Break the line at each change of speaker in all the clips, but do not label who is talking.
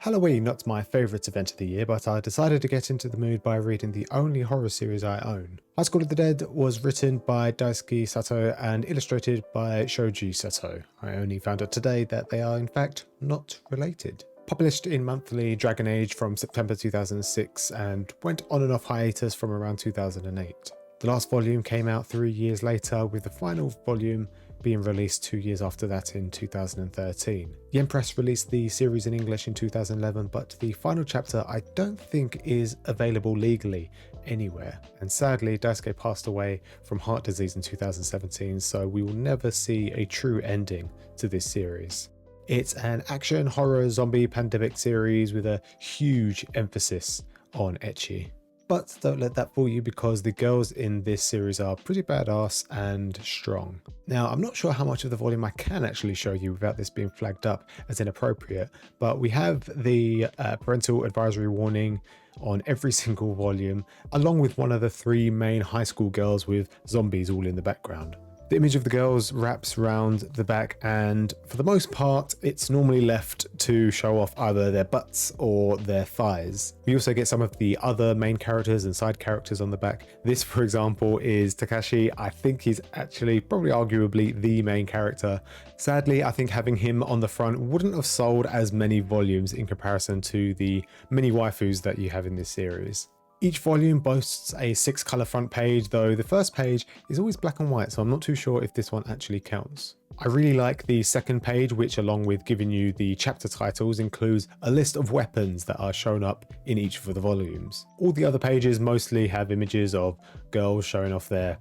Halloween, not my favourite event of the year, but I decided to get into the mood by reading the only horror series I own. High School of the Dead was written by Daisuke Sato and illustrated by Shoji Sato. I only found out today that they are in fact not related. Published in monthly Dragon Age from September 2006 and went on and off hiatus from around 2008. The last volume came out 3 years later, with the final volume being released 2 years after that in 2013. The Empress released the series in English in 2011, but the final chapter I don't think is available legally anywhere. And sadly, Daisuke passed away from heart disease in 2017, so we will never see a true ending to this series. It's an action, horror, zombie pandemic series with a huge emphasis on ecchi. But don't let that fool you, because the girls in this series are pretty badass and strong. Now, I'm not sure how much of the volume I can actually show you without this being flagged up as inappropriate, but we have the parental advisory warning on every single volume, along with one of the three main high school girls with zombies all in the background. The image of the girls wraps around the back, and for the most part it's normally left to show off either their butts or their thighs. We also get some of the other main characters and side characters on the back. This, for example, is Takashi. I think he's actually probably arguably the main character. Sadly, I think having him on the front wouldn't have sold as many volumes in comparison to the many waifus that you have in this series. Each volume boasts a 6-colour front page, though the first page is always black and white, so I'm not too sure if this one actually counts. I really like the second page, which, along with giving you the chapter titles, includes a list of weapons that are shown up in each of the volumes. All the other pages mostly have images of girls showing off their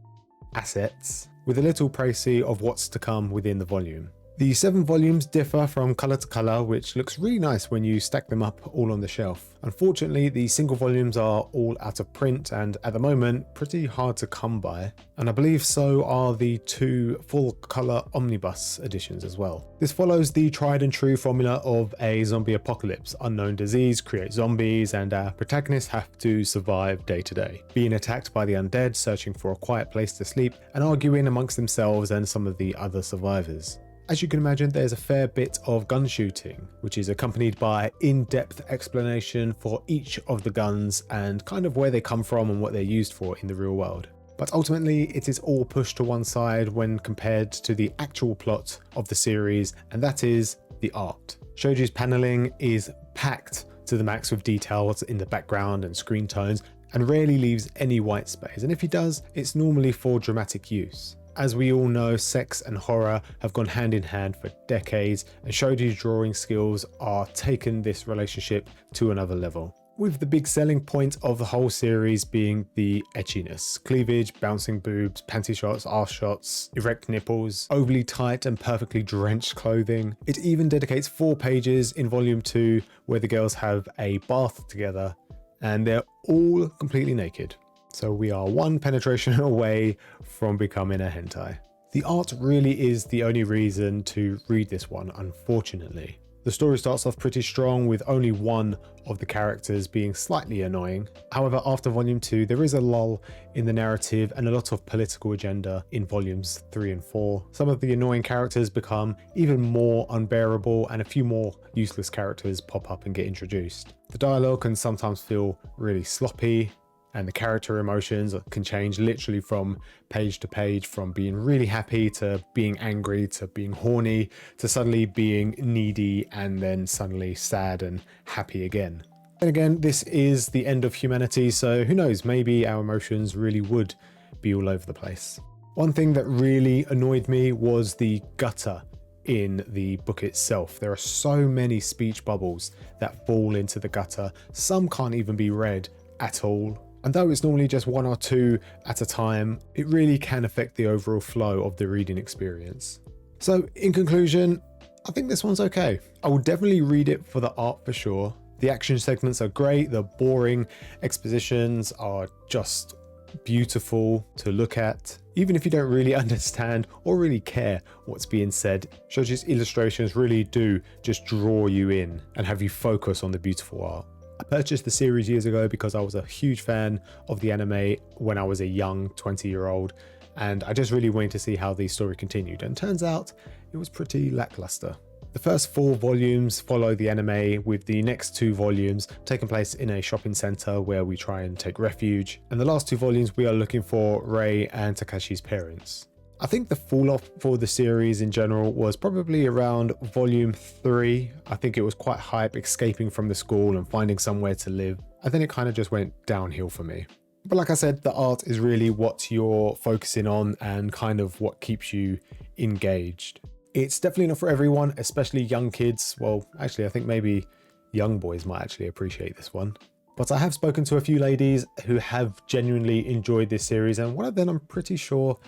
assets, with a little précis of what's to come within the volume. The 7 volumes differ from colour to colour, which looks really nice when you stack them up all on the shelf. Unfortunately, the single volumes are all out of print and at the moment pretty hard to come by, and I believe so are the 2 full colour omnibus editions as well. This follows the tried and true formula of a zombie apocalypse. Unknown disease creates zombies, and our protagonists have to survive day to day, being attacked by the undead, searching for a quiet place to sleep, and arguing amongst themselves and some of the other survivors. As you can imagine, there's a fair bit of gun shooting, which is accompanied by in-depth explanation for each of the guns and kind of where they come from and what they're used for in the real world. But ultimately, it is all pushed to one side when compared to the actual plot of the series, and that is the art. Shoji's paneling is packed to the max with details in the background and screen tones, and rarely leaves any white space, and if he does, it's normally for dramatic use. As we all know, sex and horror have gone hand in hand for decades, and Shoji's drawing skills are taking this relationship to another level, with the big selling point of the whole series being the etchiness. Cleavage, bouncing boobs, panty shots, arse shots, erect nipples, overly tight and perfectly drenched clothing. It even dedicates 4 pages in volume 2 where the girls have a bath together and they're all completely naked. So we are one penetration away from becoming a hentai. The art really is the only reason to read this one, unfortunately. The story starts off pretty strong, with only one of the characters being slightly annoying. However, after volume 2, there is a lull in the narrative and a lot of political agenda in volumes 3 and 4. Some of the annoying characters become even more unbearable, and a few more useless characters pop up and get introduced. The dialogue can sometimes feel really sloppy, and the character emotions can change literally from page to page, from being really happy to being angry to being horny to suddenly being needy and then suddenly sad and happy again. And again, this is the end of humanity, so who knows, maybe our emotions really would be all over the place. One thing that really annoyed me was the gutter in the book itself. There are so many speech bubbles that fall into the gutter. Some can't even be read at all. And though it's normally just 1 or 2 at a time, it really can affect the overall flow of the reading experience. So in conclusion, I think this one's okay. I will definitely read it for the art for sure. The action segments are great. The boring expositions are just beautiful to look at. Even if you don't really understand or really care what's being said, Shoji's illustrations really do just draw you in and have you focus on the beautiful art. I purchased the series years ago because I was a huge fan of the anime when I was a young 20-year-old, and I just really wanted to see how the story continued, and turns out it was pretty lackluster. The first 4 volumes follow the anime, with the next 2 volumes taking place in a shopping center where we try and take refuge, and the last 2 volumes we are looking for Rei and Takashi's parents. I think the fall off for the series in general was probably around volume 3. I think it was quite hype, escaping from the school and finding somewhere to live, and then it kind of just went downhill for me. But like I said, the art is really what you're focusing on and kind of what keeps you engaged. It's definitely not for everyone, especially young kids. Well, actually, I think maybe young boys might actually appreciate this one. But I have spoken to a few ladies who have genuinely enjoyed this series, and one of them, I'm pretty sure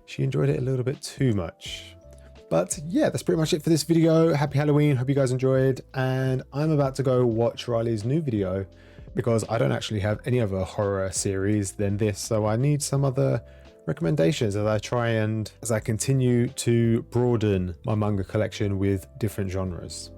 she enjoyed it a little bit too much. But yeah, that's pretty much it for this video. Happy Halloween, hope you guys enjoyed, and I'm about to go watch Riley's new video because I don't actually have any other horror series than this, so I need some other recommendations as I continue to broaden my manga collection with different genres.